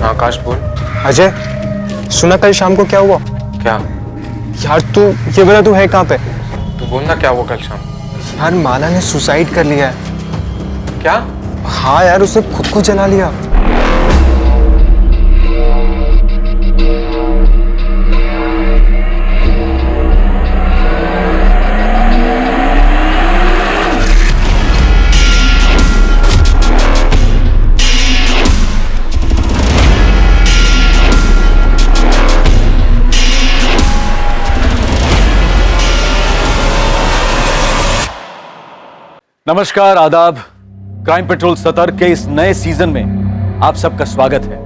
आकाश बोल। अजय, सुना कल शाम को क्या हुआ? क्या? यार तू ये बता, तू है कहाँ पे? तू बोल ना क्या हुआ कल शाम। यार माला ने सुसाइड कर लिया है। क्या? हाँ यार, उसने खुद को जला लिया। नमस्कार, आदाब। क्राइम पेट्रोल सतर्क के इस नए सीजन में आप सबका स्वागत है।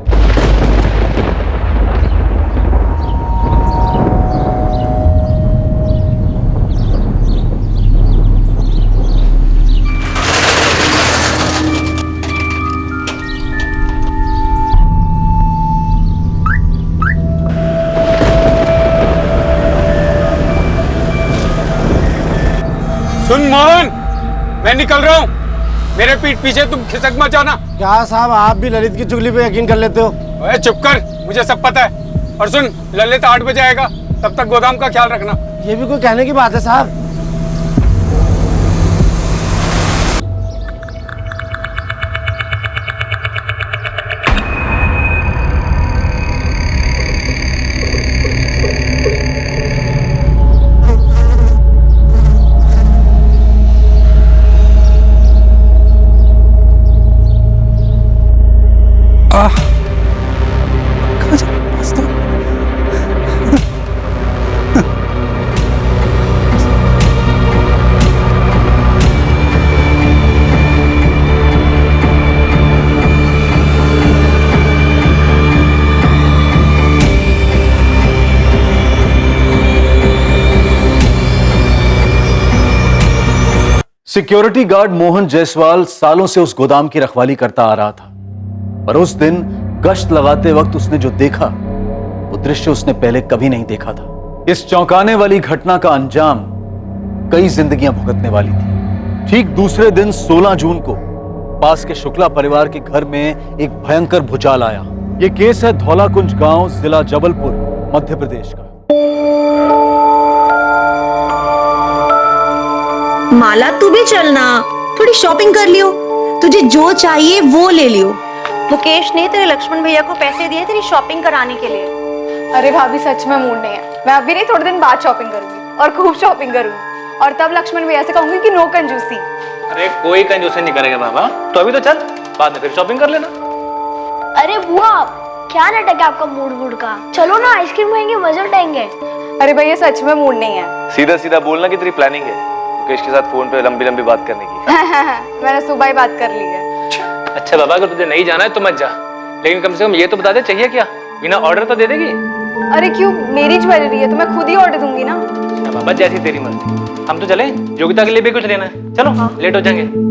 सुन मोहन, मैं निकल रहा हूँ। मेरे पीठ पीछे तुम खिसक मत जाना। क्या साहब, आप भी ललित की चुगली पे यकीन कर लेते हो? ओए चुप कर, मुझे सब पता है। और सुन, ललित 8 बजे आएगा, तब तक गोदाम का ख्याल रखना। ये भी कोई कहने की बात है साहब? सिक्योरिटी गार्ड मोहन जायसवाल सालों से उस गोदाम की रखवाली करता आ रहा था, पर उस दिन गश्त लगाते वक्त उसने जो देखा वो दृश्य उसने पहले कभी नहीं देखा था। इस चौंकाने वाली घटना का अंजाम कई जिंदगियां भुगतने वाली थी। ठीक दूसरे दिन 16 जून को पास के शुक्ला परिवार के घर में एक भयंकर भूचाल आया। यह केस है धौलाकुंज गांव, जिला जबलपुर, मध्य प्रदेश का। माला तू भी चलना, थोड़ी शॉपिंग कर लियो, तुझे जो चाहिए वो ले लियो। मुकेश ने तेरे लक्ष्मण भैया को पैसे दिए तेरी शॉपिंग कराने के लिए। अरे भाभी, सच में मूड नहीं है। मैं अभी नहीं, थोड़े दिन बाद शॉपिंग करूंगी और खूब शॉपिंग करूंगी, और तब लक्ष्मण भैया से कहूंगी कि नो कंजूसी। अरे कोई कंजूसी नहीं करेगा बाबा, तो अभी तो चल, बाद में फिर शॉपिंग कर लेना। अरे बुआ, क्या नाटक है आपका मूड का? चलो ना, आइसक्रीम खाएंगे, मजे उठाएंगे। अरे भैया, सच में मूड नहीं है। सीधा सीधा बोलना कि तेरी प्लानिंग है मुकेश के साथ फोन पे लंबी लंबी बात करने की। मैंने सुबह ही बात कर ली है। अच्छा बाबा, अगर तुझे नहीं जाना है तो मत जा, लेकिन कम से कम ये तो बता दे चाहिए क्या, बिना ऑर्डर तो दे देगी। अरे क्यों, मेरी ज्वेलरी है तो मैं खुद ही ऑर्डर दूंगी ना। बाबा जैसी तेरी मर्जी। हम तो चले, योगिता के लिए भी कुछ लेना है। चलो हाँ। लेट हो जाएंगे।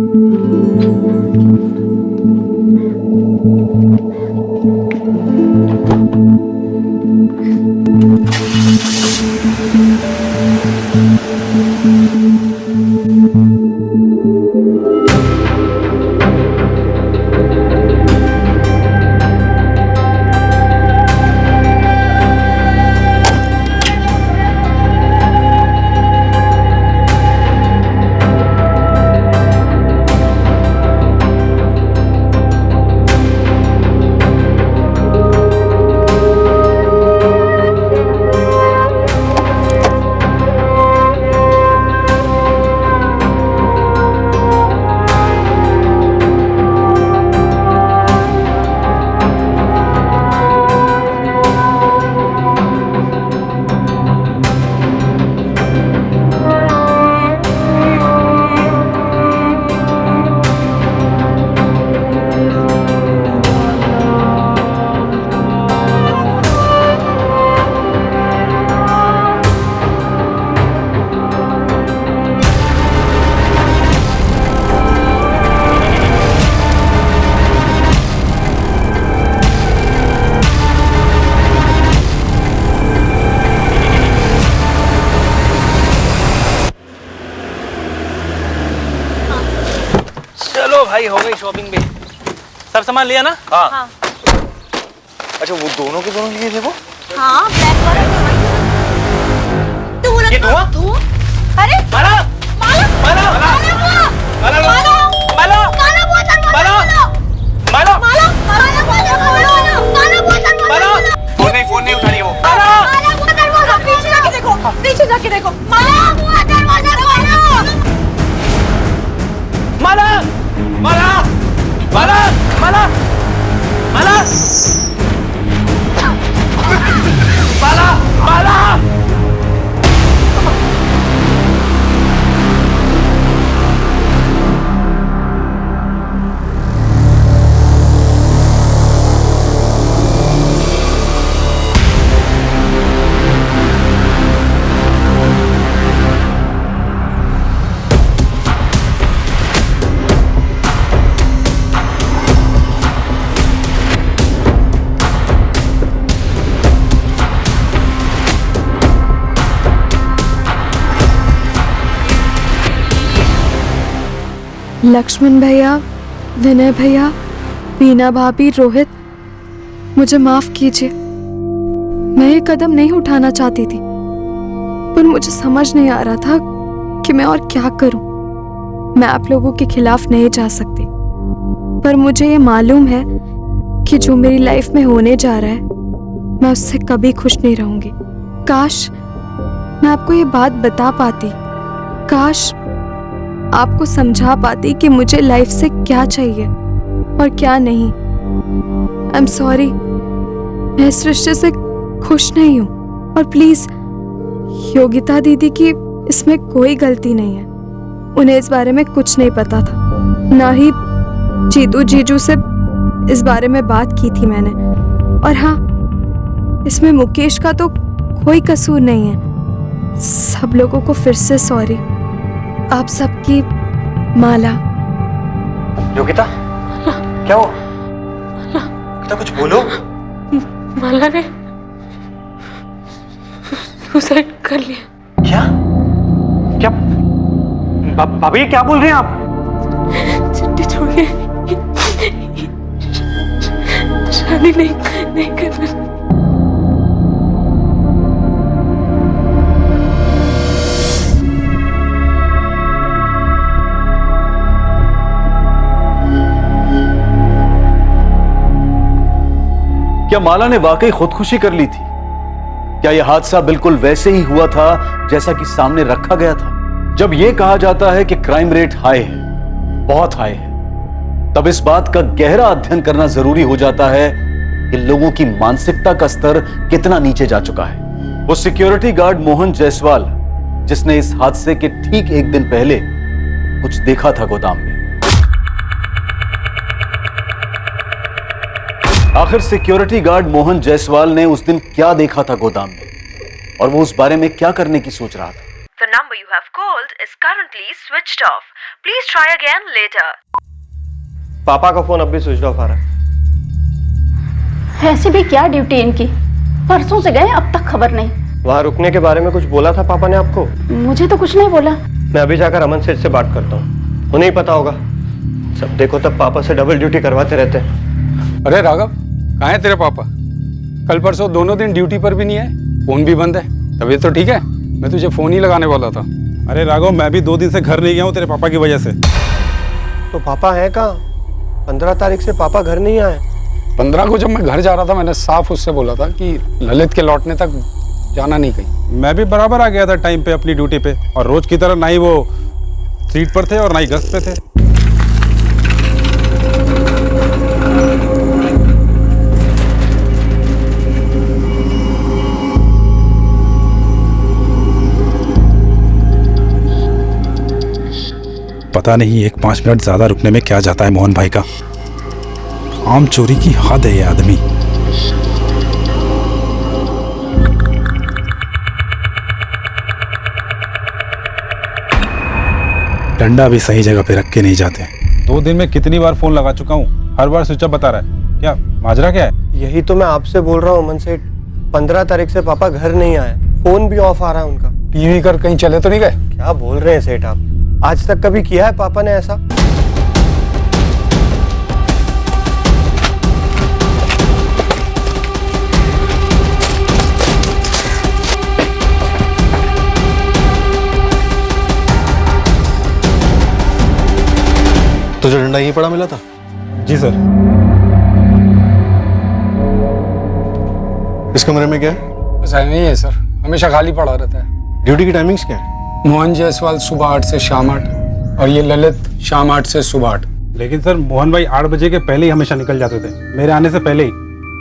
भाई हो गई शॉपिंग भी, सब सामान लिया ना? हाँ। अच्छा वो दोनों के दोनों लिए थे वो? हाँ ब्लैक वाला तो बोला ये धुआं? अरे माला माला माला माला माला माला माला माला बोतल माला माला माला माला माला बोतल माला फोन नहीं उठा रही वो। माला बोतल बोला पीछे जाके देखो माला बोतल माला माला माला माला माला माला माला लक्ष्मण भैया, विनय भैया, बीना भाभी, रोहित, मुझे माफ कीजिए। मैं ये कदम नहीं उठाना चाहती थी, पर मुझे समझ नहीं आ रहा था कि मैं और क्या करूं। मैं आप लोगों के खिलाफ नहीं जा सकती, पर मुझे ये मालूम है कि जो मेरी लाइफ में होने जा रहा है, मैं उससे कभी खुश नहीं रहूंगी। काश मैं आपको ये बात बता पाती, काश आपको समझा पाती कि मुझे लाइफ से क्या चाहिए और क्या नहीं। आई एम सॉरी, मैं इस रिश्ते से खुश नहीं हूँ, और प्लीज योगिता दीदी की इसमें कोई गलती नहीं है। उन्हें इस बारे में कुछ नहीं पता था, ना ही जीजू से इस बारे में बात की थी मैंने। और हाँ, इसमें मुकेश का तो कोई कसूर नहीं है। सब लोगों को फिर से सॉरी। आप सबकी माला। योगिता क्या हुआ? योगिता कुछ बोलो। माला ने सुसाइड कर लिया। क्या क्या भाभी क्या बोल रहे हैं आप? चिट्ठी छोड़ के शादी नहीं करना। क्या माला ने वाकई खुदकुशी कर ली थी? क्या यह हादसा बिल्कुल वैसे ही हुआ था जैसा कि सामने रखा गया था? जब यह कहा जाता है कि क्राइम रेट हाई है, बहुत हाई है, तब इस बात का गहरा अध्ययन करना जरूरी हो जाता है कि लोगों की मानसिकता का स्तर कितना नीचे जा चुका है। वो सिक्योरिटी गार्ड मोहन जायसवाल, जिसने इस हादसे के ठीक एक दिन पहले कुछ देखा था गोदाम में। आखिर सिक्योरिटी गार्ड मोहन जायसवाल ने उस दिन क्या देखा था गोदाम में, और वो उस बारे में क्या करने की सोच रहा था? The number you have called is currently switched off. Please try again later. पापा का फोन अब भी स्विच ऑफ आ रहा है। ऐसी भी क्या ड्यूटी इनकी, परसों से गए अब तक खबर नहीं। वहाँ रुकने के बारे में कुछ बोला था पापा ने आपको? मुझे तो कुछ नहीं बोला। मैं अभी जाकर अमन सेठ से बात करता हूँ, उन्हें ही पता होगा। सब देखो तब पापा से डबल ड्यूटी करवाते रहते हैं। अरे राघव, कहाँ है तेरे पापा? कल परसों दोनों दिन ड्यूटी पर भी नहीं आए, फोन भी बंद है। तबीयत तो ठीक है? मैं तुझे फोन ही लगाने वाला था। अरे राघव, मैं भी 2 दिन से घर नहीं गया हूँ तेरे पापा की वजह से। तो पापा है कहाँ? 15 तारीख से पापा घर नहीं आए। 15 को जब मैं घर जा रहा था, मैंने साफ उससे बोला था कि ललित के लौटने तक जाना नहीं कहीं। मैं भी बराबर आ गया था टाइम पे अपनी ड्यूटी पे, और रोज की तरह ना ही वो सीट पर थे और ना ही गश्त पे थे। पता नहीं एक 5 मिनट ज्यादा रुकने में क्या जाता है मोहन भाई का। आम चोरी की हद है ये आदमी। डंडा भी सही जगह पे रख के नहीं जाते। 2 दिन में कितनी बार फोन लगा चुका हूँ, हर बार स्विच ऑफ बता रहा है। क्या माजरा क्या है? यही तो मैं आपसे बोल रहा हूँ अमन सेठ, 15 तारीख से पापा घर नहीं आए, फोन भी ऑफ आ रहा है उनका। टीवी कर कहीं चले तो नहीं गए? क्या बोल रहे हैं सेठ आप? आज तक कभी किया है पापा ने ऐसा? तुझे डंडा यहीं पड़ा मिला था? जी सर। इस कमरे में क्या है? बस नहीं है सर, हमेशा खाली पड़ा रहता है। ड्यूटी की टाइमिंग्स क्या है? मोहन जायसवाल सुबह 8 से शाम 8 और ये ललित शाम 8 से सुबह 8। लेकिन सर मोहन भाई 8 बजे के पहले ही हमेशा निकल जाते थे, मेरे आने से पहले ही।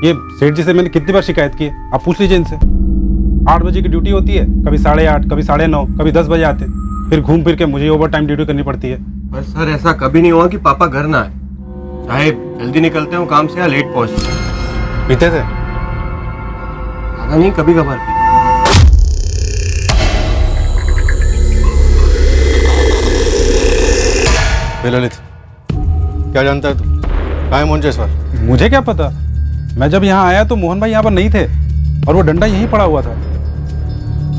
ये सेठ जी से मैंने कितनी बार शिकायत की है, आप पूछ लीजिए इनसे। 8 बजे की ड्यूटी होती है, कभी 8:30, कभी 9:30, कभी 10 बजे आते हैं, फिर घूम फिर के मुझे ओवर टाइम ड्यूटी करनी पड़ती है। पर सर ऐसा कभी नहीं हुआ कि पापा घर ना आए, चाहे जल्दी निकलते हो काम से या लेट पहुंचते हो। पीते थे? ज्यादा नहीं, कभी कभार पीते। ललित, क्या जानता है तू? कहाँ है मोहन जायसवाल? मुझे क्या पता, मैं जब यहाँ आया तो मोहन भाई यहाँ पर नहीं थे और वो डंडा यहीं पड़ा हुआ था।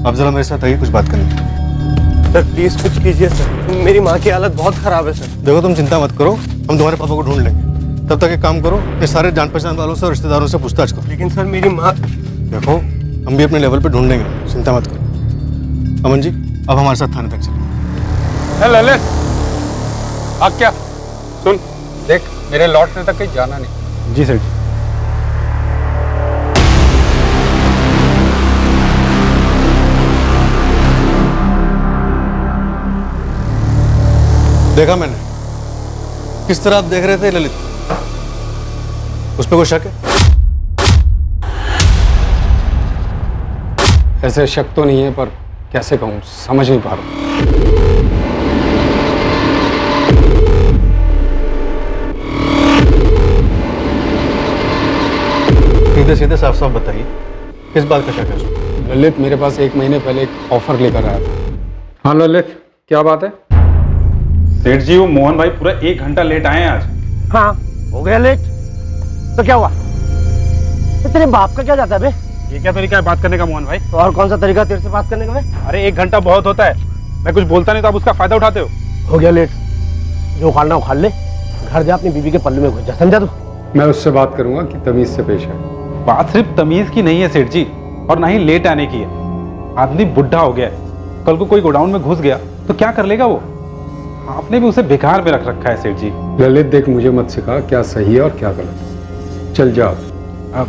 अब जरा मेरे साथ आइए, कुछ बात करनी। सर प्लीज कुछ कीजिए सर, मेरी माँ की हालत बहुत खराब है सर। देखो तुम चिंता मत करो, हम तुम्हारे पापा को ढूंढ लेंगे। तब तक एक काम करो, ये सारे जान पहचान वालों से और रिश्तेदारों से पूछताछ करो। लेकिन सर मेरी माँ। देखो हम भी अपने लेवल पे ढूंढ लेंगे, चिंता मत करो। अमन जी अब हमारे साथ थाने तक चलिए। ललित अब क्या सुन, देख मेरे लौटने तक कहीं जाना नहीं। जी सर जी। देखा मैंने किस तरह आप देख रहे थे ललित, उस पर कोई शक है? ऐसे शक तो नहीं है, पर कैसे कहूँ समझ नहीं पा रहा। सीधे सीधे साफ साफ बताइए, किस बात का शक है उसमें? ललित मेरे पास 1 महीने पहले एक ऑफर लेकर आया था। हाँ ललित क्या बात है? सेठ जी वो मोहन भाई पूरा 1 घंटा लेट आए हैं आज। हाँ हो गया लेट, तो क्या हुआ? तो तेरे बाप का क्या जाता है बे? ये क्या तरीका है बात करने का मोहन भाई? तो और कौन सा तरीका तेरे से बात करने का बे? अरे 1 घंटा बहुत होता है, मैं कुछ बोलता नहीं तो आप उसका फायदा उठाते हो गया लेट, जो उखाड़ना उखाड़ ले, घर जा अपनी बीवी के पल्लू में घुस जा, समझा तू? मैं उससे बात करूंगा कि तमीज से पेश है। बात सिर्फ तमीज की नहीं है सेठ जी, और ना ही लेट आने की है। आदमी बुढ़ा हो गया है, कल को कोई गोडाउन में घुस गया तो क्या कर लेगा वो? आपने भी उसे बेकार में रख रखा है सेठ जी। ललित देख मुझे मत सिखा क्या सही है और क्या गलत। चल जा। अब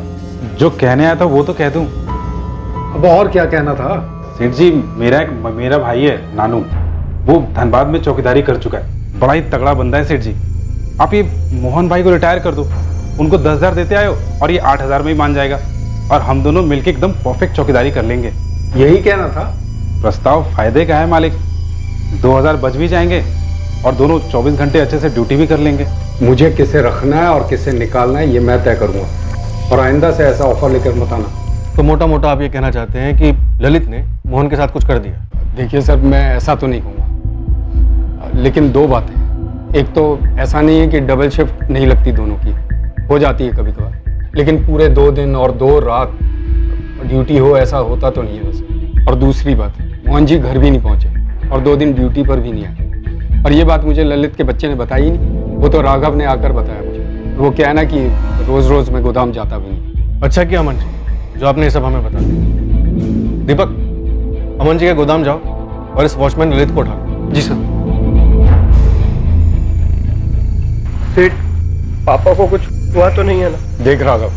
जो कहने आया था वो तो कह दूं। अब और क्या कहना था? सेठ जी मेरा भाई है नानू, वो धनबाद में चौकीदारी कर चुका है, बड़ा ही तगड़ा बंदा है सेठ जी। आप ये मोहन भाई को रिटायर कर दो, उनको 10,000 देते आयो और ये 8,000 में ही मान जाएगा, और हम दोनों मिलके एकदम परफेक्ट चौकीदारी कर लेंगे। यही कहना था? प्रस्ताव फायदे का है मालिक, 2,000 बच भी जाएंगे और दोनों 24 घंटे अच्छे से ड्यूटी भी कर लेंगे। मुझे किसे रखना है और किसे निकालना है ये मैं तय करूंगा, और आइंदा से ऐसा ऑफर लेकर मत आना। तो मोटा मोटा आप ये कहना चाहते हैं कि ललित ने मोहन के साथ कुछ कर दिया? देखिए सर मैं ऐसा तो नहीं कहूँगा, लेकिन 2 बातें। एक तो ऐसा नहीं है कि डबल शिफ्ट नहीं लगती, दोनों की हो जाती है कभी कभार, लेकिन पूरे 2 दिन और 2 रात ड्यूटी हो ऐसा होता तो नहीं है वैसे। और दूसरी बात, मोहन जी घर भी नहीं पहुंचे और 2 दिन ड्यूटी पर भी नहीं आए, और ये बात मुझे ललित के बच्चे ने बताई ही नहीं, वो तो राघव ने आकर बताया मुझे। वो क्या है ना कि रोज रोज मैं गोदाम जाता भी नहीं। अच्छा किया अमन जी जो आपने ये सब हमें बता दिया। दीपक अमन जी के गोदाम जाओ और इस वॉचमैन ललित को उठाओ। जी सर। सेठ पापा को कुछ हुआ तो नहीं है ना? देख राघव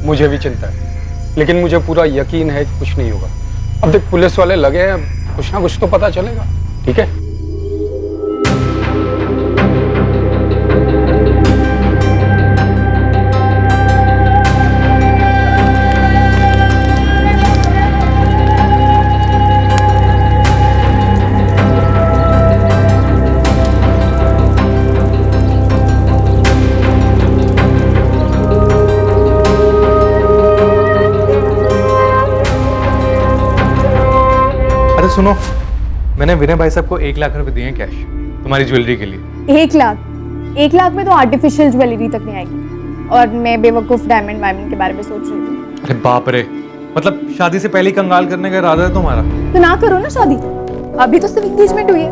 मुझे भी चिंता है, लेकिन मुझे पूरा यकीन है कि कुछ नहीं होगा। अब देख पुलिस वाले लगे हैं, कुछ ना कुछ तो पता चलेगा, ठीक है? अरे सुनो, मैंने विनय भाई साहब को 1 लाख रुपए दिए हैं कैश तुम्हारी ज्वेलरी के लिए। 1 लाख? 1 लाख में तो आर्टिफिशियल ज्वेलरी तक नहीं आएगी, और मैं बेवकूफ डायमंड वायमंड के बारे में सोच रही थी। अरे बाप रे, मतलब शादी से पहले ही कंगाल करने का इरादा है तुम्हारा? तो ना करो ना शादी, अभी तो सिर्फ एंगेजमेंट हुई है,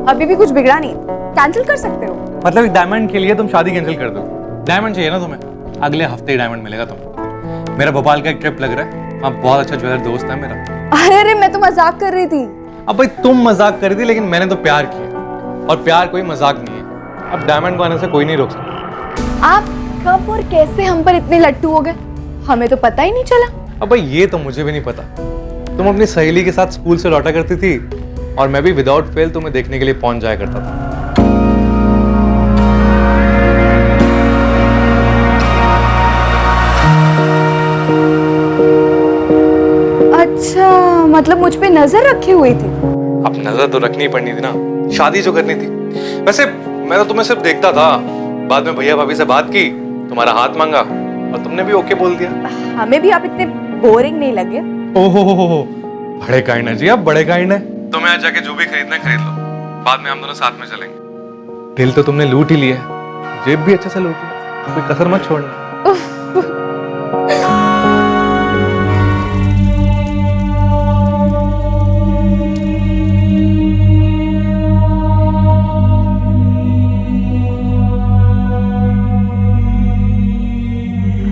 अभी भी कुछ बिगड़ा नहीं, कैंसिल कर सकते हो। मतलब एक डायमंड के लिए तुम शादी कैंसिल कर दो? डायमंड चाहिए ना तुम्हें? अगले हफ्ते ही डायमंड मिलेगा तुमको। मेरा भोपाल का एक ट्रिप लग रहा है, वहाँ बहुत अच्छा ज्वेलर दोस्त है मेरा। अरे मैं तो मजाक कर रही थी। अब भाई तुम मजाक कर रही थी, लेकिन मैंने तो प्यार किया, और प्यार कोई मजाक नहीं है। अब डायमंड को आने से कोई नहीं रोक सकता। आप कब और कैसे हम पर इतने लट्टू हो गए, हमें तो पता ही नहीं चला। अब भाई ये तो मुझे भी नहीं पता। तुम अपनी सहेली के साथ स्कूल से लौटा करती थी और मैं भी विदाउट फेल तुम्हें देखने के लिए पहुंच जाया करता था। अच्छा, मतलब मुझ पे नजर रखी हुई थी। अब नजर तो रखनी पड़नी थी ना, शादी जो करनी थी। वैसे मैं तो तुम्हें सिर्फ देखता था, बाद में भैया भाभी से बात की, तुम्हारा हाथ मांगा और तुमने भी ओके बोल दिया। हमें भी आप इतने बोरिंग नहीं लगे। ओहो, बड़े काइंड है जी आप, बड़े काइंड है। तुम्हें आज जाके जो भी खरीदना है खरीद लो, बाद में हम दोनों साथ में चलेंगे। दिल तो तुमने लूट ही लिया है, जेब भी अच्छे से लूट ली, कोई कसर मत छोड़ना।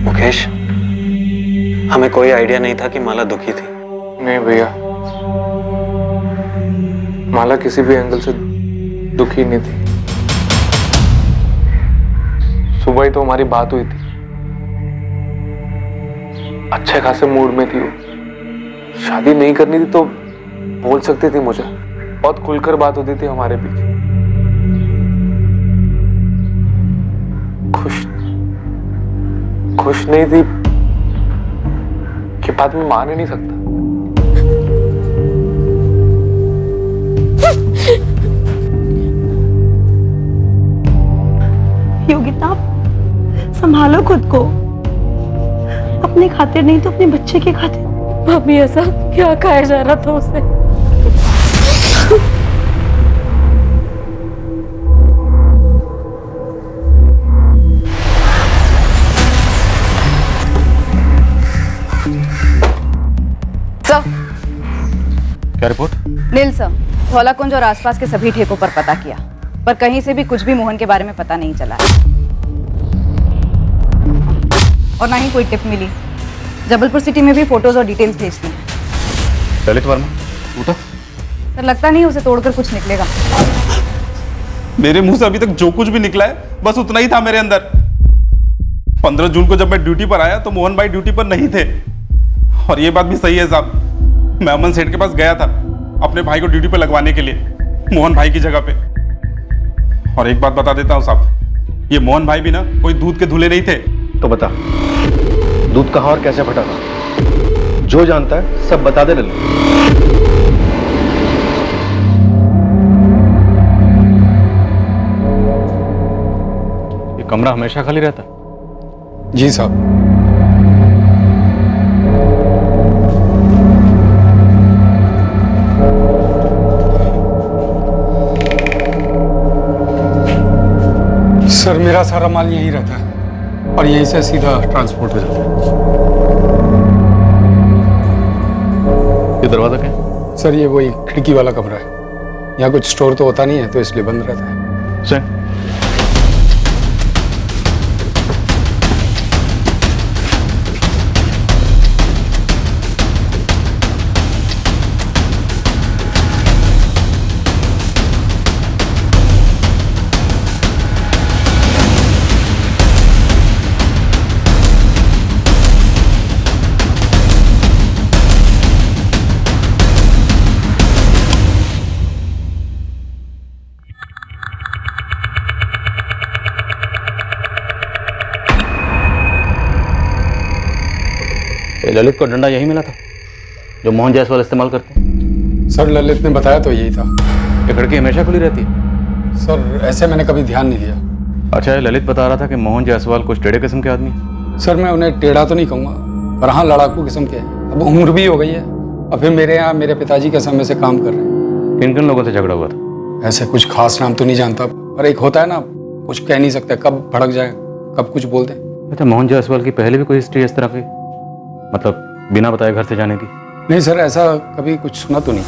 मुकेश, हमें कोई आइडिया नहीं था कि माला दुखी थी। नहीं भैया, माला किसी भी एंगल से दुखी नहीं थी। सुबह ही तो हमारी बात हुई थी, अच्छे खासे मूड में थी वो। शादी नहीं करनी थी तो बोल सकती थी मुझे, बहुत खुलकर बात होती थी हमारे बीच। खुश नहीं थी कि बात में मान ही नहीं सकता। योगिता, संभालो खुद को, अपने खातिर नहीं तो अपने बच्चे के खातिर। भाभी ऐसा क्या खाया जा रहा था उसे? क्या रिपोर्ट? नील सर, धौलाकुंज और आसपास के सभी ठेकों पर पता किया, पर कहीं से भी कुछ भी मोहन के बारे में पता नहीं चला और ना ही कोई टिप मिली। जबलपुर सिटी में भी फोटोज और डिटेल्स भेजती हैं। ललित वर्मा उठा। सर लगता नहीं उसे तोड़कर कुछ निकलेगा। मेरे मुंह से अभी तक जो कुछ भी निकला है बस उतना ही था मेरे अंदर। 15 जून को जब मैं ड्यूटी पर आया तो मोहन भाई ड्यूटी पर नहीं थे। और ये बात भी सही है साहब, मैं अमन सेठ के पास गया था अपने भाई को ड्यूटी पर लगवाने के लिए, मोहन भाई की जगह पे। और एक बात बता देता हूँ साहब, ये मोहन भाई भी ना कोई दूध के धुले नहीं थे। तो बता, दूध कहाँ और कैसे फटा था? जो जानता है सब बता दे ललित। ये कमरा हमेशा खाली रहता? जी साहब। सर मेरा सारा माल यहीं रहता है और यहीं से सीधा ट्रांसपोर्ट हो जाता है। ये दरवाजा क्या है? सर ये वही खिड़की वाला कमरा है। यहाँ कुछ स्टोर तो होता नहीं है तो इसलिए बंद रहता है। सर ललित को डंडा यही मिला था जो मोहन जायसवाल इस्तेमाल करते हैं? सर ललित ने बताया तो यही था। ये खिड़की हमेशा खुली रहती है? सर ऐसे मैंने कभी ध्यान नहीं दिया। अच्छा, ललित बता रहा था कि मोहन जायसवाल कुछ टेढ़े किस्म के आदमी है। सर मैं उन्हें टेढ़ा तो नहीं कहूँगा, पर हाँ लड़ाकू किस्म के हैं। अब उम्र भी हो गई है और फिर मेरे यहाँ मेरे पिताजी के समय से काम कर रहे हैं। किन किन लोगों से झगड़ा हुआ था? ऐसे कुछ खास नाम तो नहीं जानता, पर एक होता है ना, कुछ कह नहीं सकते, कब भड़क जाए कब कुछ बोल दे। अच्छा, मोहन जायसवाल की पहले भी कोई हिस्ट्री इस तरह की, मतलब बिना बताए घर से जाने की? नहीं सर, ऐसा कभी कुछ सुना तो नहीं।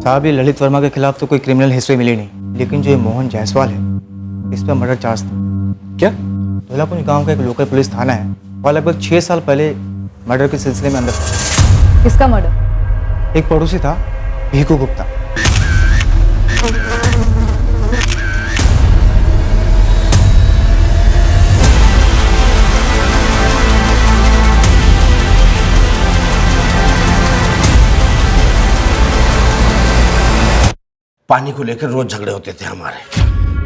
साहब ये ललित वर्मा के खिलाफ तो कोई क्रिमिनल हिस्ट्री मिली नहीं, लेकिन जो ये मोहन जायसवाल है इस पर मर्डर चार्ज था। क्या? धौलाकुंज गांव का एक लोकल पुलिस थाना है, वह लगभग 6 साल पहले मर्डर के सिलसिले में अंदर था। किसका मर्डर? एक पड़ोसी था, भीकू गुप्ता। पानी को लेकर रोज झगड़े होते थे हमारे।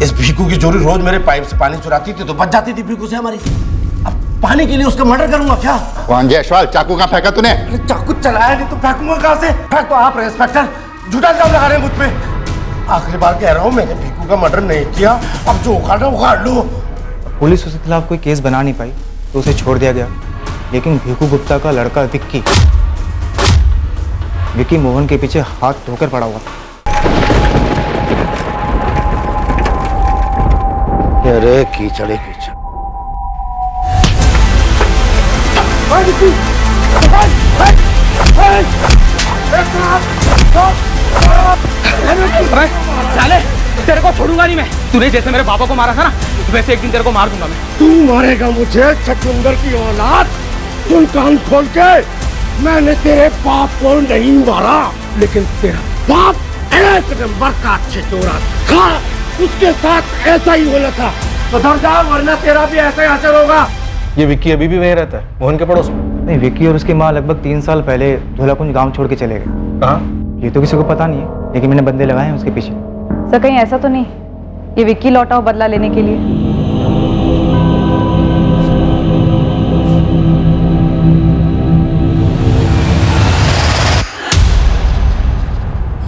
इस भीकू की जोड़ी रोज मेरे पाइप से पानी चुराती थी तो बच जाती थी भीकू से हमारी। अब पानी के लिए उसका मर्डर करूंगा क्या? कौन जयसवाल, चाकू कहाँ फेंका तूने? अरे चाकू चलाया नहीं तो फेंकूंगा कहां से? फेंक तो आप रहे इंस्पेक्टर, झूठा इल्जाम लगा रहे हैं मुझ पे। आखिरी बार कह रहा हूं, मैंने भीकू का मर्डर नहीं किया। अब जो उखाड़ना उखाड़ लो। पुलिस उसके खिलाफ कोई केस बना नहीं पाई तो उसे छोड़ दिया गया, लेकिन भीकू गुप्ता का लड़का विक्की मोहन के पीछे हाथ धोकर पड़ा हुआ था। अरे कीचड़े कीचड़। साले, तेरे को छोड़ूंगा नहीं मैं। तूने जैसे मेरे पापा को मारा था ना, वैसे एक दिन तेरे को मार दूंगा मैं। तू मारेगा मुझे, छछूंदर की औलाद। सुन कान खोल के, मैंने तेरे बाप को नहीं मारा, लेकिन तेरा बाप एक नंबर का अच्छे चोरा था। उसके साथ ऐसा ही होना था। सुधर जा वरना तेरा भी ऐसा ही असर होगा। ये विक्की अभी भी वहीं रहता है, मोहन के पड़ोस में? नहीं, विक्की और उसकी माँ लगभग 3 साल पहले धौलाकुंज गांव छोड़ के चले गए। कहाँ? ये तो किसी को पता नहीं है, लेकिन मैंने बंदे लगाए हैं उसके पीछे। सर कहीं ऐसा तो नहीं ये विक्की लौटा हो बदला लेने के लिए?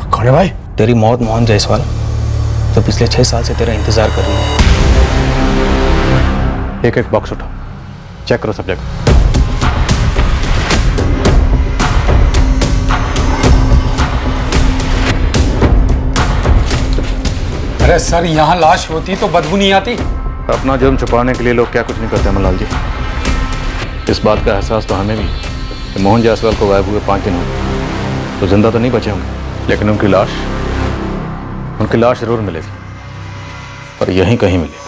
कौन है भाई? तेरी मौत मोहन जायसवाल तो पिछले 6 साल से तेरा इंतजार कर रही है। एक एक बॉक्स उठाओ, चेक करो सब जगह। अरे सर, यहाँ लाश होती तो बदबू नहीं आती? अपना जुर्म छुपाने के लिए लोग क्या कुछ नहीं करते अमरलाल जी। इस बात का एहसास तो हमें भी कि मोहन जायसवाल को गायब हुए 5 दिन हो गए, तो जिंदा तो नहीं बचे होंगे, लेकिन उनकी लाश जरूर मिलेगी, और यहीं कहीं मिलेगी।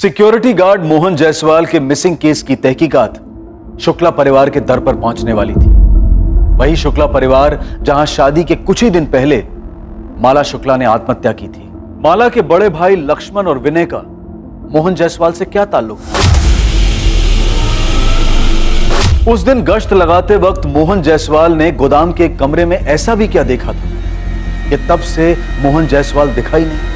सिक्योरिटी गार्ड मोहन जायसवाल के मिसिंग केस की तहकीकात शुक्ला परिवार के दर पर पहुंचने वाली थी। वही शुक्ला परिवार जहां शादी के कुछ ही दिन पहले माला शुक्ला ने आत्महत्या की थी। माला के बड़े भाई लक्ष्मण और विनय का मोहन जायसवाल से क्या ताल्लुक था? उस दिन गश्त लगाते वक्त मोहन जायसवाल ने गोदाम के कमरे में ऐसा भी क्या देखा था कि तब से मोहन जायसवाल दिखाई नहीं।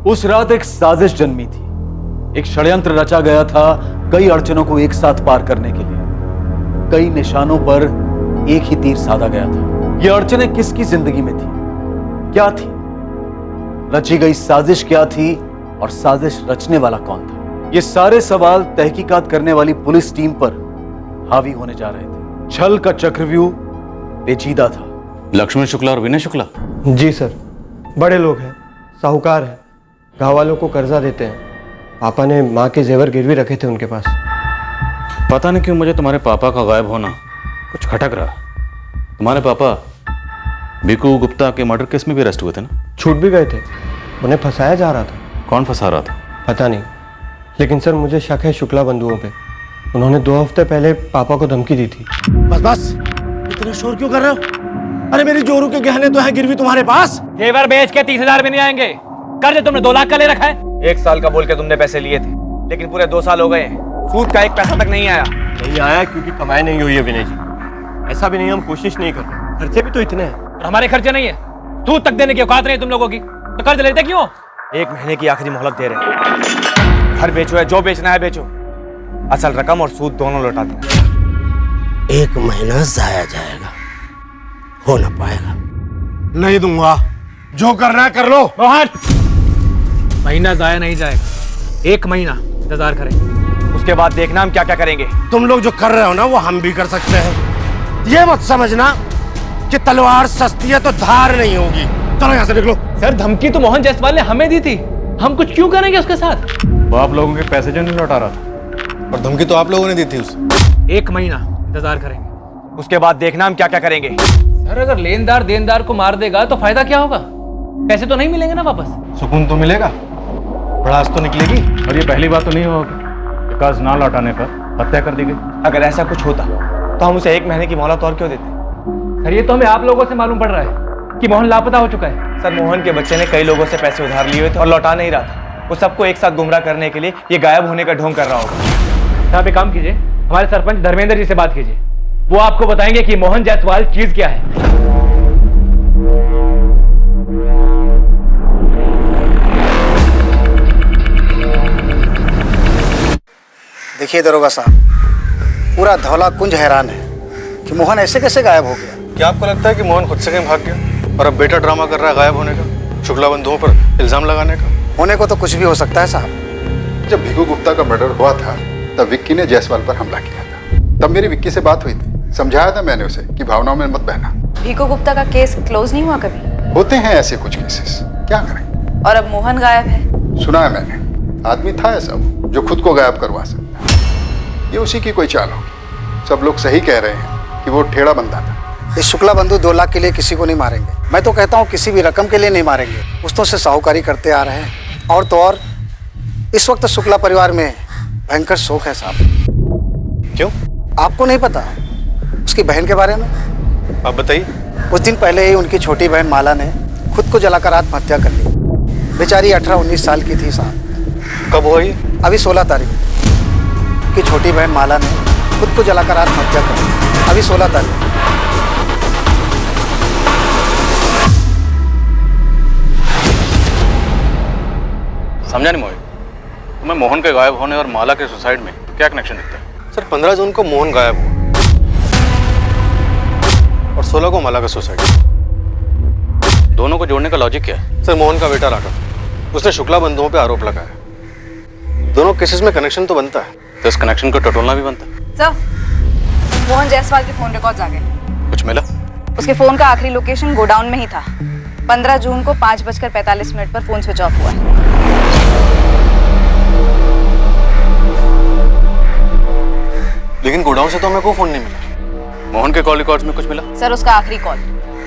उस रात एक साजिश जन्मी थी। एक षड्यंत्र रचा गया था कई अड़चनों को एक साथ पार करने के लिए। कई निशानों पर एक ही तीर साधा गया था। ये अड़चनें किसकी जिंदगी में थी, क्या थी, रची गई साजिश क्या थी, और साजिश रचने वाला कौन था? ये सारे सवाल तहकीकात करने वाली पुलिस टीम पर हावी होने जा रहे थे। छल का चक्रव्यूह पेचीदा था। लक्ष्मण शुक्ला और विनय शुक्ला? जी सर, बड़े लोग हैं, साहूकार हैं, गाँव वालों को कर्जा देते हैं। पापा ने माँ के जेवर गिरवी रखे थे उनके पास। पता नहीं क्यों मुझे तुम्हारे पापा का गायब होना कुछ खटक रहा। तुम्हारे पापा भीकू गुप्ता के मर्डर केस में भी अरेस्ट हुए थे ना? छूट भी गए थे, उन्हें फंसाया जा रहा था। कौन फंसा रहा था? पता नहीं, लेकिन सर मुझे शक है शुक्ला बंधुओं पे। उन्होंने 2 हफ्ते पहले पापा को धमकी दी थी। बस बस, इतना शोर क्यों कर रहे हो? अरे मेरी जोरू के गहने तो है गिरवी तुम्हारे पास। जेवर बेच के 30,000 में नहीं आएंगे। कर्ज तुमने 2 लाख का ले रखा है। 1 साल का बोल के तुमने पैसे लिए थे, लेकिन पूरे 2 साल हो गए हैं, सूद का 1 पैसा तक नहीं आया। नहीं आया क्योंकि कमाई नहीं हुई है विनय जी। ऐसा भी नहीं, हम कोशिश नहीं कर रहे, खर्चे भी तो इतने हैं। और हमारे खर्चे नहीं है, सूद तक देने की औकात नहीं है तुम लोगों की, तो कर्ज लेते क्यों? 1 महीने की आखिरी मोहलत दे रहे हैं। घर बेचो है, जो बेचना है बेचो, असल रकम और सूद दोनों लौटा देना। 1 महीना जाया जाएगा, हो ना पाएगा। नहीं दूंगा, जो करना है कर लो। मोहन, महीना जाया नहीं जाएगा, 1 महीना इंतजार करें, उसके बाद देखना हम क्या क्या करेंगे। तुम लोग जो कर रहे हो ना वो हम भी कर सकते हैं। ये मत समझना कि तलवार सस्ती है तो धार नहीं होगी। चलो यहाँ से निकलो। सर धमकी तो मोहन जायसवाल ने हमें दी थी, हम कुछ क्यों करेंगे उसके साथ? वो आप लोगों के पैसे जो नहीं लौटा रहा था, और धमकी तो आप लोगों ने दी थी उसे। 1 महीना इंतजार करेंगे, उसके बाद देखना हम क्या क्या करेंगे। सर अगर लेनदार देनदार को मार देगा तो फायदा क्या होगा? पैसे तो नहीं मिलेंगे ना वापस। सुकून तो मिलेगा, भड़ास तो निकलेगी। और ये पहली बात तो नहीं होगी कर्ज ना लौटाने पर हत्या कर दी गई। अगर ऐसा कुछ होता तो हम उसे 1 महीने की मोहलत और क्यों देते? सर ये तो हमें आप लोगों से मालूम पड़ रहा है कि मोहन लापता हो चुका है। सर मोहन के बच्चे ने कई लोगों से पैसे उधार लिए हुए थे और लौटा नहीं रहा था। वो सबको एक साथ गुमराह करने के लिए ये गायब होने का ढोंग कर रहा होगा। आप एक काम कीजिए, हमारे सरपंच धर्मेंद्र जी से बात कीजिए, वो आपको बताएंगे कि मोहन जायसवाल चीज क्या है। देखिए दरोगा साहब, पूरा धौला कुंज हैरान है कि मोहन ऐसे कैसे गायब हो गया। क्या आपको लगता है कि मोहन खुद से कहीं भाग गया और अब बेटा ड्रामा कर रहा है गायब होने का, शुक्ला बंधुओं पर इल्जाम लगाने का? होने को तो कुछ भी हो सकता है साहब। जब भिगू गुप्ता का मर्डर हुआ था तब विक्की ने जायसवाल पर हमला किया था। तब मेरी विक्की से बात हुई थी, समझाया था मैंने उसे कि भावनाओं में मत बहना। भीको गुप्ता का केस क्लोज नहीं हुआ कभी? होते हैं ऐसे कुछ केसेस, क्या करें। और अब मोहन गायब है। सुना है मैंने, आदमी था ऐसा जो खुद को गायब करवा सकता है। ये उसी की कोई चाल होगी। सब लोग सही कह रहे हैं कि वो ठेड़ा बंदा था। इस शुक्ला बंधु 2 लाख के लिए किसी को नहीं मारेंगे। मैं तो कहता हूँ किसी भी रकम के लिए नहीं मारेंगे। पुश्तों से साहूकारी करते आ रहे हैं, और तो और इस वक्त शुक्ला परिवार में भयंकर शोक है साहब। क्यों? आपको नहीं पता उसकी बहन के बारे में? आप बताइए। कुछ दिन पहले ही उनकी छोटी बहन माला ने खुद को जलाकर आत्महत्या कर ली। बेचारी 18-19 साल की थी साहब। कब हुआ ये? अभी 16 तारीख की छोटी बहन माला ने खुद को जलाकर आत्महत्या कर ली। अभी 16 तारीख। समझा नहीं मोहित, तुम्हें मोहन के गायब होने और माला के सुसाइड में क्या कनेक्शन दिखता है? सर 15 जून को मोहन गायब हुआ और 16 को माला का सुसाइड। दोनों को जोड़ने का लॉजिक क्या है? सर मोहन का बेटा राघव, उसने शुक्ला बंधुओं पे आरोप लगाया। दोनों केसेस में कनेक्शन तो बनता है, तो इस कनेक्शन को टटोलना भी बनता है। सर मोहन जायसवाल के फोन रिकॉर्ड्स आ गए। कुछ मिला? उसके फोन का आखिरी लोकेशन गोडाउन में ही था। 15 जून को 5:45 पर फोन स्विच ऑफ हुआ है। लेकिन गोडाउन से तो हमें कोई फोन नहीं मिला। मोहन के कॉल रिकॉर्ड्स में कुछ मिला? सर उसका आखिरी कॉल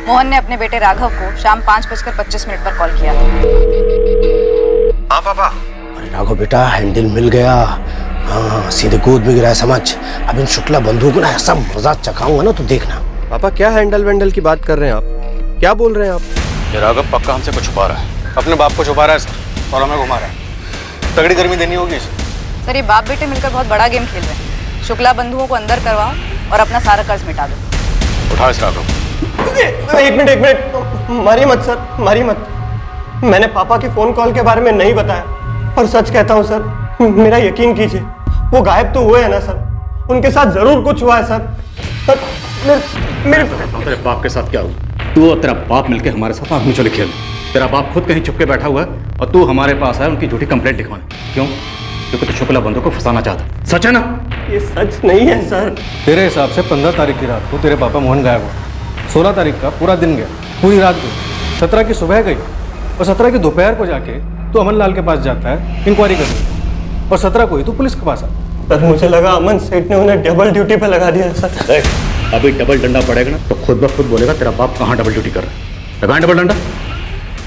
मोहन ने अपने बेटे राघव को शाम 5:25 पर कॉल किया। हाँ पापा। अरे राघव बेटा, हैंडल मिल गया। हाँ सीधे गोद में गिरा, समझ। अब इन शुक्ला बंधुओं को ना ऐसा मजा चखाऊंगा ना तो देखना। पापा क्या हैंडल वैंडल की बात कर रहे हैं आप? क्या बोल रहे हैं आप? ये राघव पक्का हमसे कुछ छुपा रहा है, अपने बाप को छुपा रहा है सर, और हमें घुमा रहा है। तगड़ी गर्मी देनी होगी इसे। सर ये बाप बेटे मिलकर बहुत बड़ा गेम खेल रहे हैं। शुक्ला बंधुओं को अंदर करवाओ और अपना सारा कर्ज मिटा दो। उठा इस राघव। एक मिनट, मारिए मत सर, मारिए मत। मैंने पापा के फोन कॉल के बारे में नहीं बताया, और सच कहता हूँ सर, मेरा यकीन कीजिए, वो गायब तो हुए हैं ना सर, उनके साथ जरूर कुछ हुआ है सर। मेरे तेरे बाप के साथ क्या हुआ? तू और तेरा बाप मिलके हमारे साथ आँख मिचौली खेल। तेरा बाप खुद कहीं चुपके बैठा हुआ है और तू हमारे पास आया उनकी झूठी कंप्लेंट लिखवाने। क्यों? क्योंकि तू शुक्ला बंधु को फंसाना चाहता। सच है ना? ये सच नहीं है सर। तेरे हिसाब से 15 तारीख की रात को तेरे पापा मोहन गायब हुआ, 16 तारीख का पूरा दिन गया, पूरी रात गई, 17 की सुबह गई, और 17 की दोपहर को जाके तू अमन लाल के पास जाता है इंक्वायरी करने, और 17 को ही तू पुलिस के पास आता। सर मुझे लगा अमन सेठ ने उन्हें डबल ड्यूटी पे लगा दिया सर। अभी डबल डंडा पड़ेगा ना तो खुद ब खुद बोलेगा तेरा बाप कहाँ डबल ड्यूटी कर रहा है। लगाएं डबल डंडा।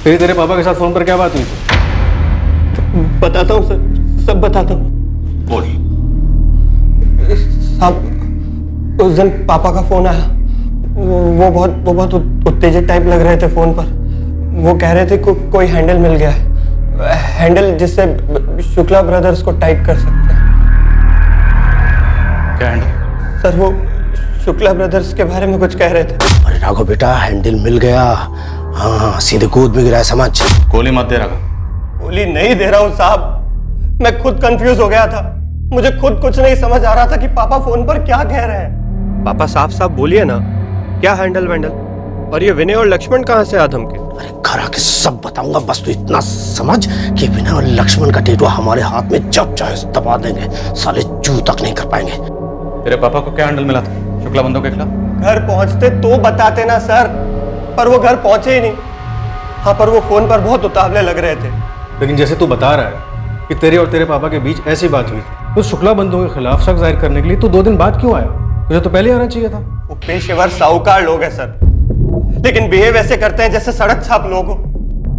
फिर तेरे पापा के साथ फोन पर क्या बात हुई थी? बताता हूँ सर, सब बताता हूँ। बोलिए। साहब उस दिन पापा का फोन आया, वो बहुत उत्तेजित टाइप लग रहे थे फोन पर। वो कह रहे थे कोई हैंडल मिल गया है, हैंडल जिससे शुक्ला ब्रदर्स को टाइट कर सकते हैं। क्या हैंडल? सर वो शुक्ला ब्रदर्स के बारे में कुछ कह रहे थे। अरे राघव बेटा, हैंडल मिल गया। हाँ, सीधे कूद में गिरा है, समझ। गोली मत दे राघव। गोली नहीं दे रहा हूँ साहब, मैं खुद कंफ्यूज हो गया था। मुझे खुद कुछ नहीं समझ आ रहा था कि पापा फोन पर क्या कह रहे हैं। पापा साफ साफ बोलिए ना, क्या हैंडल वैंडल? और ये विनय और लक्ष्मण कहाँ से आ धमके? अरे घर आके सब बताऊंगा, बस तू इतना समझ कि विनय और लक्ष्मण का टेटू हमारे हाथ में जब चाहे दबा देंगे, साले चू तक नहीं कर पाएंगे। तेरे पापा को क्या हैंडल मिला था शुक्ला बंधुओं के खिलाफ? घर पहुंचते तो बताते ना सर, पर वो घर पहुंचे ही नहीं। हाँ, पर वो फोन पर बहुत उतावले लग रहे थे। लेकिन जैसे तू बता रहा है कि तेरे और तेरे पापा के बीच ऐसी बात हुई थी, तो शुक्ला बंधुओं के खिलाफ शक जाहिर करने के लिए तू 2 दिन बाद क्यों आया? तुझे तो पहले आना चाहिए था। वो पेशेवर साहूकार लोग हैं सर, लेकिन बिहेव ऐसे करते हैं जैसे सड़क छाप लोग हो।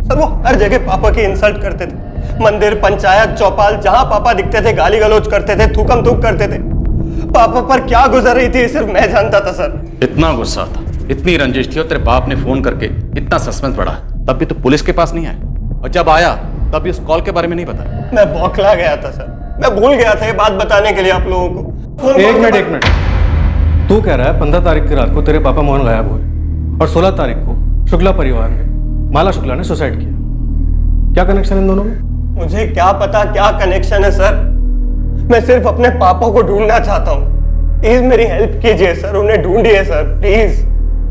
सर वो हर जगह पापा की इंसल्ट करते थे, मंदिर, पंचायत, चौपाल, जहां पापा दिखते थे गाली गलौज करते थे, थूकम थूक करते थे। पापा पर क्या गुजर रही थी सिर्फ मैं जानता था सर। इतना गुस्सा था, इतनी रंजिश थी और तेरे बाप ने फोन करके इतना सस्पेंस बढ़ा, तब भी तो पुलिस के पास नहीं आया, और जब आया तब भी उस कॉल के बारे में नहीं बताया। मैं बौखला गया था सर, मैं भूल गया था ये बात बताने के लिए आप लोगों को। एक मिनट, तू कह रहा है 15 तारीख की रात को तेरे पापा मोहन गायब हुए और 16 तारीख को शुक्ला परिवार में माला शुक्ला ने सुसाइड किया। क्या कनेक्शन इन दोनों में? मुझे क्या पता क्या कनेक्शन है सर, मैं सिर्फ अपने पापा को ढूंढना चाहता हूँ। प्लीज मेरी हेल्प कीजिए सर, उन्हें ढूंढिए सर प्लीज।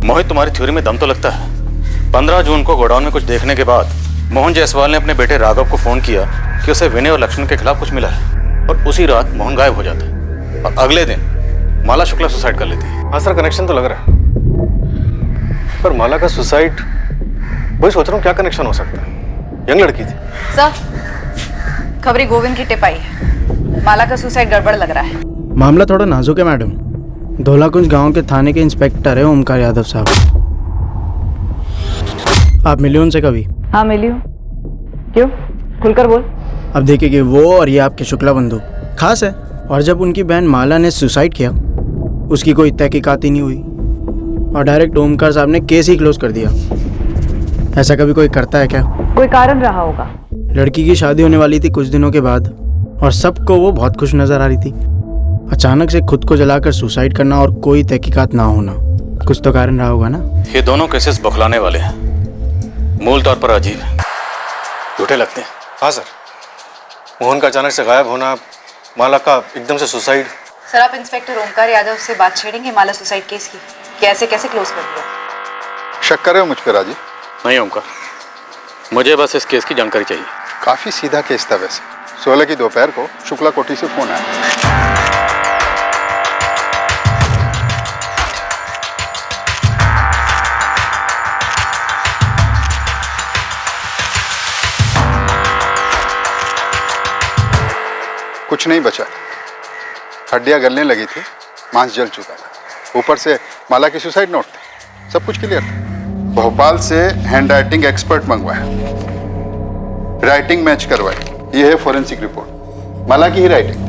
मोहित, तुम्हारी थ्योरी में दम तो लगता है। 15 जून को गोडाउन में कुछ देखने के बाद मोहन जायसवाल ने अपने बेटे राघव को फोन किया कि उसे विनय और लक्ष्मण के खिलाफ कुछ मिला है, और उसी रात मोहन गायब हो जाता है और अगले दिन माला शुक्ला सुसाइड कर लेती है। हाँ सर, कनेक्शन तो लग रहा है, पर माला का सुसाइड, वही सोच रहा हूँ क्या कनेक्शन हो सकता है। यंग लड़की थी सर। खबरी गोविंद की टिप आई है, माला का सुसाइड गड़बड़ लग रहा है। मामला थोड़ा नाजुक है मैडम। धोलाकुंज गांव के थाने के इंस्पेक्टर है ओमकार यादव साहब। आप मिले उनसे कभी? हाँ मिली हूँ। क्यों? खुलकर बोल। अब देखिए कि वो और ये आपके शुक्ला बंधु खास है, और जब उनकी बहन माला ने सुसाइड किया उसकी कोई तहकीकात ही नहीं हुई और डायरेक्ट ओमकार साहब ने केस ही क्लोज कर दिया। ऐसा कभी कोई करता है क्या? कोई कारण रहा होगा। लड़की की शादी होने वाली थी कुछ दिनों के बाद और सबको वो बहुत खुश नजर आ रही थी। अचानक से खुद को जलाकर सुसाइड करना और कोई तहकीकात ना होना, कुछ तो कारण रहा होगा ना। ये दोनों केसेस बौखलाने वाले हैं, मूल तौर पर अजीब है, झूठे लगते हैं। हाँ सर, मोहन का अचानक से गायब होना, माला का एकदम से सुसाइड। सर आप इंस्पेक्टर ओमकार यादव से बात छेड़ेंगे माला सुसाइड केस की, कैसे क्लोज कर दिया? शक कर रहे हो मुझ पर राजीव? नहीं ओमकार, मुझे बस इस केस की जानकारी चाहिए। काफी सीधा केस था वैसे। 16 की दोपहर को शुक्ला कोठी से फोन आया। कुछ नहीं बचा था, हड्डियां गलने लगी थी, मांस जल चुका था, ऊपर से माला की सुसाइड नोट थे, सब कुछ क्लियर था। भोपाल से हैंड राइटिंग एक्सपर्ट मंगवाया, राइटिंग मैच करवाई, ये है फॉरेंसिक रिपोर्ट, माला की ही राइटिंग।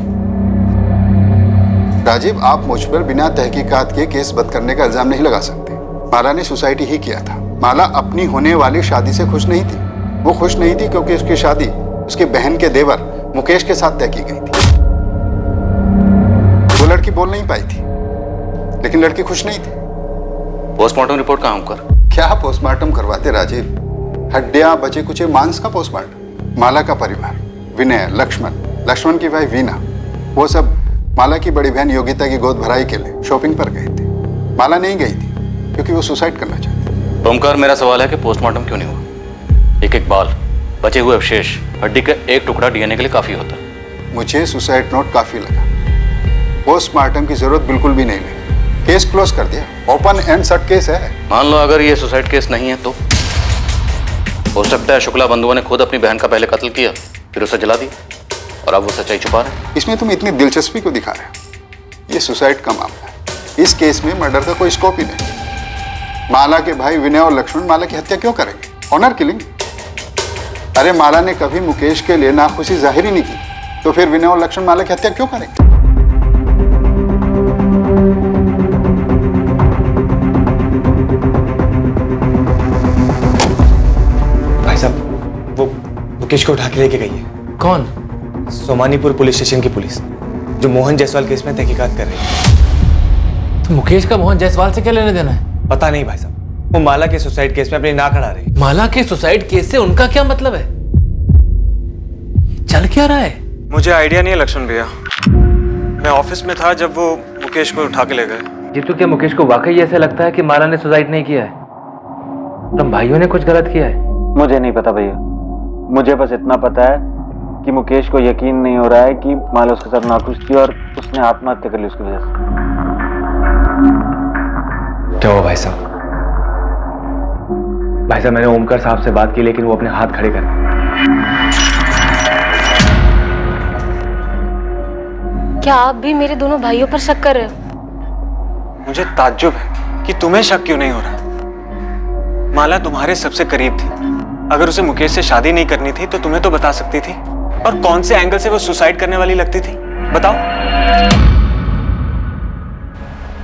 राजीव, आप मुझ पर बिना तहकीकात के केस बंद करने का इल्जाम नहीं लगा सकते। माला ने सुसाइड ही किया था। माला अपनी होने वाली शादी से खुश नहीं थी। वो खुश नहीं थी क्योंकि उसकी शादी उसके बहन के देवर मुकेश के साथ तय की गई थी। वो लड़की बोल नहीं पाई थी, लेकिन लड़की खुश नहीं थी। पोस्टमार्टम रिपोर्ट कहाँ कर? क्या पोस्टमार्टम करवाते राजीव? हड्डियां, बचे कुचे मांस का पोस्टमार्टम। माला का परिवार, विनय, लक्ष्मण की वाइफ वीना, वो सब माला की बड़ी बहन योगिता की गोद भराई के लिए शॉपिंग पर गए थे। माला नहीं गई थी क्योंकि वो सुसाइड करना चाहती। ओमकार, मेरा सवाल है कि पोस्टमार्टम क्यों नहीं हुआ? एक बाल, बचे हुए अवशेष, हड्डी का एक टुकड़ा डीएनए के लिए काफी होता है। मुझे सुसाइड नोट काफी लगा, पोस्टमार्टम की जरूरत बिल्कुल भी नहीं लगी। केस क्लोज कर दिया, ओपन एंड शट केस है। मान लो अगर ये सुसाइड केस नहीं है तो हो सकता है शुक्ला बंधुओं ने खुद अपनी बहन का पहले कत्ल किया, फिर उसे जला दिया और अब वो सच्चाई छुपा रहे हैं। इसमें तुम इतनी दिलचस्पी को दिखा रहे हो? ये सुसाइड का मामला है, इस केस में मर्डर का कोई स्कोप ही नहीं। माला के भाई विनय और लक्ष्मण माला की हत्या क्यों करेंगे? Honour killing. अरे माला ने कभी मुकेश के लिए नाखुशी जाहिर ही नहीं की, तो फिर विनय और लक्ष्मण माला की हत्या क्यों करेंगे? भाई साहब वो मुकेश को उठा के लेके गई है। कौन? सोमानीपुर पुलिस स्टेशन की पुलिस, जो मोहन जायसवाल केस में तहकीकात कर रही है। तो मुकेश का मोहन जायसवाल से क्या लेने देना है? पता नहीं भाई साहब, वो माला के सुसाइड केस में अपनी नाक अड़ा रही है। माला के सुसाइड केस से उनका क्या मतलब है? चल क्या रहा है? मुझे आइडिया नहीं है लक्ष्मण भैया, मैं ऑफिस में था जब वो मुकेश को उठा के ले गए। जीतू, क्या मुकेश को वाकई ऐसे लगता है कि माला ने सुसाइड नहीं किया है? तुम भाइयों ने कुछ गलत किया है? मुझे नहीं पता भैया, मुझे बस इतना पता है कि मुकेश को यकीन नहीं हो रहा है कि माला उसके साथ नाखुश थी और उसने आत्महत्या कर ली उसकी वजह से। क्या हुआ भाई साहब? भाई साहब, मैंने ओमकार साहब से बात की लेकिन वो अपने हाथ खड़े कर। क्या आप भी मेरे दोनों भाइयों पर शक कर रहे हो? मुझे ताज्जुब है कि तुम्हें शक क्यों नहीं हो रहा। माला तुम्हारे सबसे करीब थी, अगर उसे मुकेश से शादी नहीं करनी थी तो तुम्हें तो बता सकती थी। और कौन से एंगल से वो सुसाइड करने वाली लगती थी, बताओ।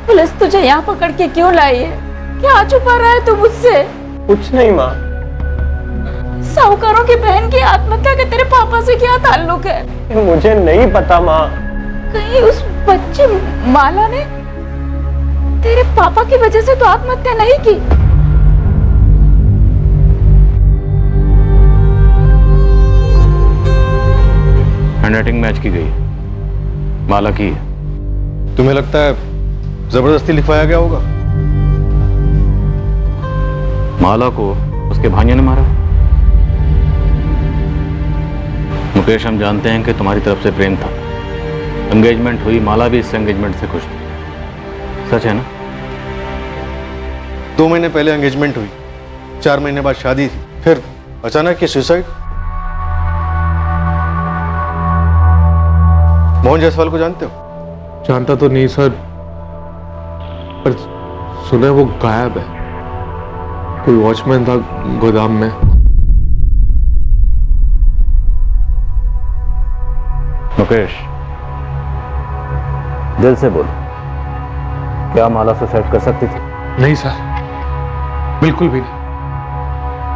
पुलिस तुझे यहाँ पकड़ के क्यों लाई है? क्या छुपा रहा है तू मुझसे? कुछ नहीं माँ। साहूकारों की बहन की आत्महत्या के तेरे पापा से क्या ताल्लुक है? मुझे नहीं पता माँ। कहीं उस बच्चे माला ने तेरे पापा की वजह से तो आत्महत्या नहीं की? हैंडराइटिंग मैच की गई, माला की है। तुम्हें लगता है जबरदस्ती लिखवाया गया होगा? माला को उसके भांजे ने मारा। मुकेश, हम जानते हैं कि तुम्हारी तरफ से प्रेम था, एंगेजमेंट हुई, माला भी इस एंगेजमेंट से खुश थी, सच है ना? 2 महीने पहले एंगेजमेंट हुई, 4 महीने बाद शादी थी, फिर अचानक ये सुसाइड। मोहन जायसवाल को जानते हो? जानता तो नहीं सर, पर सुना है वो गायब है। कोई वॉचमैन था गोदाम में। मुकेश, दिल से बोल, क्या माला सुसाइड कर सकती थी? नहीं सर, बिल्कुल भी नहीं।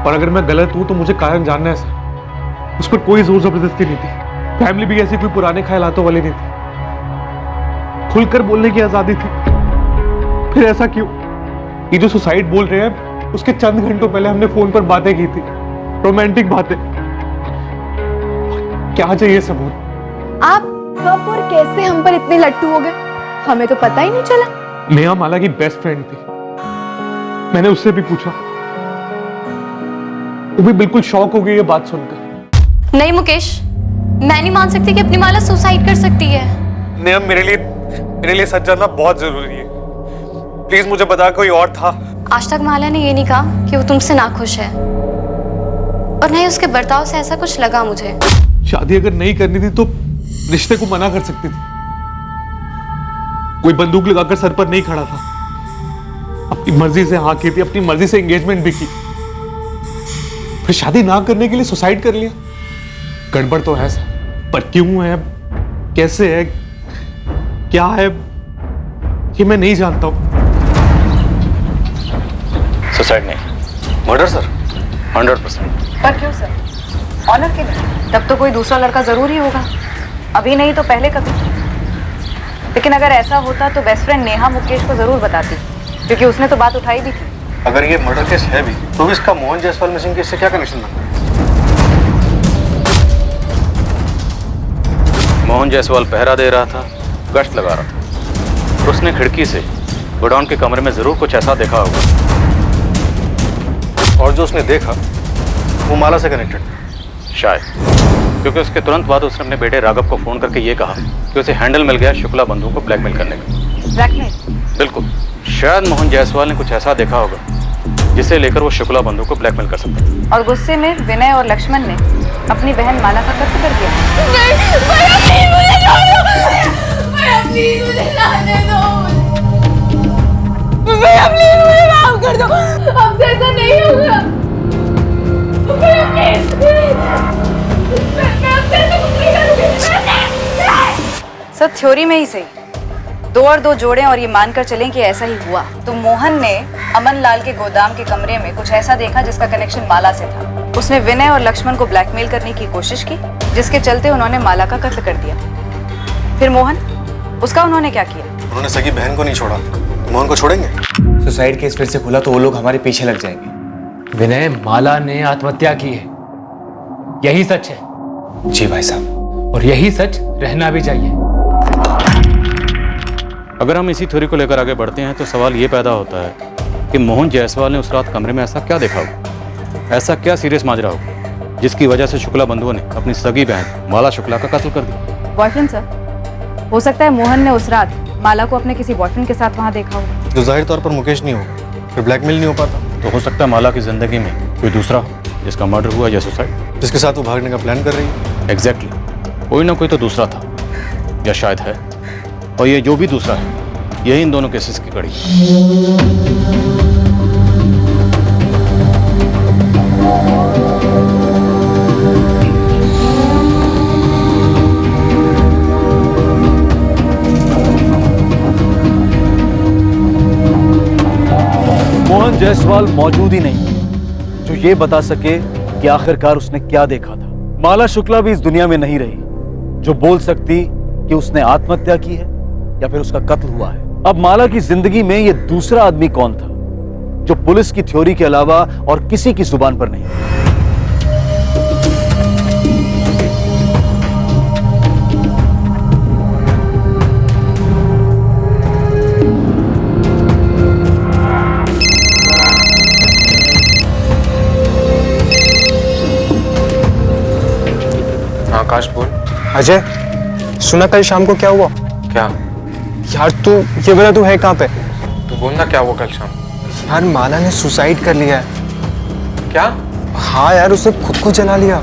पर अगर मैं गलत हूं तो मुझे कारण जानना है सर। उस पर कोई जोर जबरदस्ती नहीं थी, फैमिली भी ऐसी कोई पुराने ख्यालातों वाली नहीं थी, खुलकर बोलने की आजादी थी। फिर ऐसा क्यों? ये जो सुसाइड बोल रहे हैं, उसके चंद घंटों पहले हमने फोन पर बातें की थी, रोमांटिक बातें। क्या चाहिए सबूत? आप कब और कैसे हम पर इतने लट्टू हो गए, हमें तो पता ही नहीं चला। नेहा माला की बेस्ट फ्रेंड थी, मैंने उससे भी पूछा, वो भी बिल्कुल शॉक हो गई ये बात सुनकर। नहीं मुकेश, मैं नहीं मान सकती कि अपनी माला सुसाइड कर सकती है। नेहा, मेरे लिए सच जानना बहुत जरूरी है। प्लीज मुझे बता, कोई और था? आज तक माला ने ये नहीं कहा कि वो तुमसे नाखुश है, और नहीं उसके बर्ताव से ऐसा कुछ लगा मुझे। शादी अगर नहीं करनी थी तो रिश्ते को मना कर सकती थी। कोई बंदूक लगाकर सर पर नहीं खड़ा था, अपनी मर्जी से हाँ की थी, अपनी मर्जी से एंगेजमेंट भी की, फिर शादी ना करने के लिए सुसाइड कर लिया। गड़बड़ तो है सर, पर क्यों है, कैसे है, क्या है, ये मैं नहीं जानता हूं। सुसाइड नहीं, मर्डर सर, 100%। पर क्यों सर? ऑनर के लिए? तब तो कोई दूसरा लड़का जरूर ही होगा, अभी नहीं तो पहले कभी। लेकिन अगर ऐसा होता तो बेस्ट फ्रेंड नेहा मुकेश को जरूर बताती, क्योंकि उसने तो बात उठाई भी थी। अगर ये मर्डर केस है भी, तो भी इसका मोहन जायसवाल मिसिंग केस से क्या कनेक्शन बनता है? मोहन जायसवाल पहरा दे रहा था, गश्त लगा रहा था, उसने खिड़की से गोडाउन के कमरे में जरूर कुछ ऐसा देखा होगा, और जो उसने देखा वो माला से कनेक्टेड शायद, क्योंकि उसके तुरंत बाद उसने अपने बेटे राघव को फोन करके ये कहा कि उसे हैंडल मिल गया शुक्ला बंधु को ब्लैकमेल करने का। ब्लैकमेल? बिल्कुल, शायद मोहन जायसवाल ने कुछ ऐसा देखा होगा जिसे लेकर वो शुक्ला बंधु को ब्लैकमेल कर सकता था। और गुस्से में विनय और लक्ष्मण ने अपनी बहन माला का कत्ल कर दिया। माफ कर दो, हमसे ऐसा नहीं होगा। सर थ्योरी में ही सही, 2 और 2 जोड़ें और ये मानकर चलें कि ऐसा ही हुआ, तो मोहन ने अमन लाल के गोदाम के कमरे में कुछ ऐसा देखा जिसका कनेक्शन माला से था। उसने विनय और लक्ष्मण को ब्लैकमेल करने की कोशिश की, जिसके चलते उन्होंने माला का कत्ल कर दिया। फिर मोहन, उसका उन्होंने क्या किया? उन्होंने सगी बहन को नहीं छोड़ा, मोहन को छोड़ेंगे? सुसाइड केस फिर से खुला तो वो लोग हमारे पीछे लग जाएंगे। विनय, माला ने आत्महत्या की है, यही सच है। जी भाई साहब, और यही सच रहना भी चाहिए। अगर हम इसी थ्योरी को लेकर आगे बढ़ते हैं तो सवाल ये पैदा होता है कि मोहन जायसवाल ने उस रात कमरे में ऐसा क्या देखा होगा, ऐसा क्या सीरियस माजरा होगा जिसकी वजह से शुक्ला बंधुओं ने अपनी सगी बहन माला शुक्ला का कत्ल कर दिया। बॉयफ्रेंड सर, हो सकता है मोहन ने उस रात माला को अपने किसी बॉयफ्रेंड के साथ वहां देखा हो। जो जाहिर तौर पर मुकेश नहीं होगा, फिर ब्लैकमेल नहीं हो पाता। तो हो सकता है माला की जिंदगी में कोई दूसरा हो जिसका मर्डर हुआ या सुसाइड, जिसके साथ वो भागने का प्लान कर रही है। एग्जैक्टली, कोई ना कोई तो दूसरा था या शायद है, और ये जो भी दूसरा है यही इन दोनों केसेस की कड़ी है। मोहन जायसवाल मौजूद ही नहीं जो ये बता सके कि आखिरकार उसने क्या देखा था। माला शुक्ला भी इस दुनिया में नहीं रही जो बोल सकती कि उसने आत्महत्या की है या फिर उसका कत्ल हुआ है। अब माला की जिंदगी में ये दूसरा आदमी कौन था जो पुलिस की थ्योरी के अलावा और किसी की जुबान पर नहीं? आकाश बोल। अजय, सुना कल शाम को क्या हुआ? क्या यार तू ये बता, तू है कहाँ पे? तू बोलना क्या हुआ कल शाम? यार माला ने सुसाइड कर लिया है। क्या? हाँ यार, उसने खुद को जला लिया।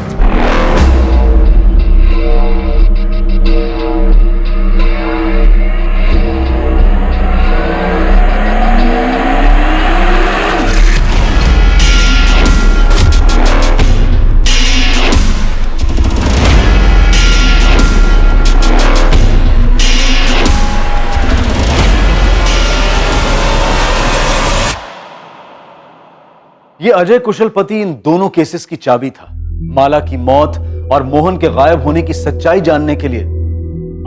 ये अजय कुशलपति इन दोनों केसेस की चाबी था। माला की मौत और मोहन के गायब होने की सच्चाई जानने के लिए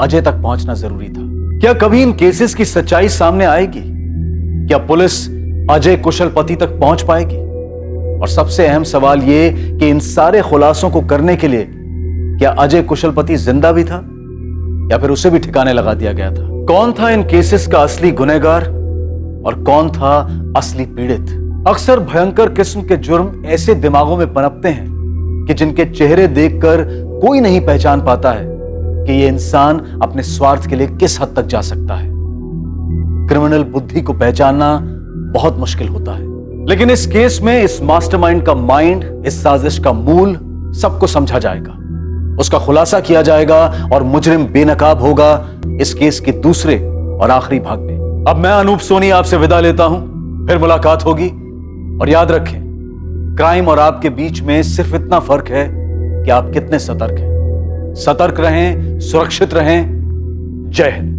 अजय तक पहुंचना जरूरी था। क्या कभी इन केसेस की सच्चाई सामने आएगी? क्या पुलिस अजय कुशलपति तक पहुंच पाएगी? और सबसे अहम सवाल ये कि इन सारे खुलासों को करने के लिए क्या अजय कुशलपति जिंदा भी था या फिर उसे भी ठिकाने लगा दिया गया था? कौन था इन केसेस का असली गुनहगार और कौन था असली पीड़ित? अक्सर भयंकर किस्म के जुर्म ऐसे दिमागों में पनपते हैं कि जिनके चेहरे देखकर कोई नहीं पहचान पाता है कि ये इंसान अपने स्वार्थ के लिए किस हद तक जा सकता है। क्रिमिनल बुद्धि को पहचानना बहुत मुश्किल होता है, लेकिन इस केस में इस मास्टरमाइंड का माइंड, इस साजिश का मूल सबको समझा जाएगा, उसका खुलासा किया जाएगा और मुजरिम बेनकाब होगा इस केस के दूसरे और आखिरी भाग में। अब मैं अनूप सोनी आपसे विदा लेता हूं, फिर मुलाकात होगी। और याद रखें, क्राइम और आपके बीच में सिर्फ इतना फर्क है कि आप कितने सतर्क हैं। सतर्क रहें, सुरक्षित रहें। जय हिंद।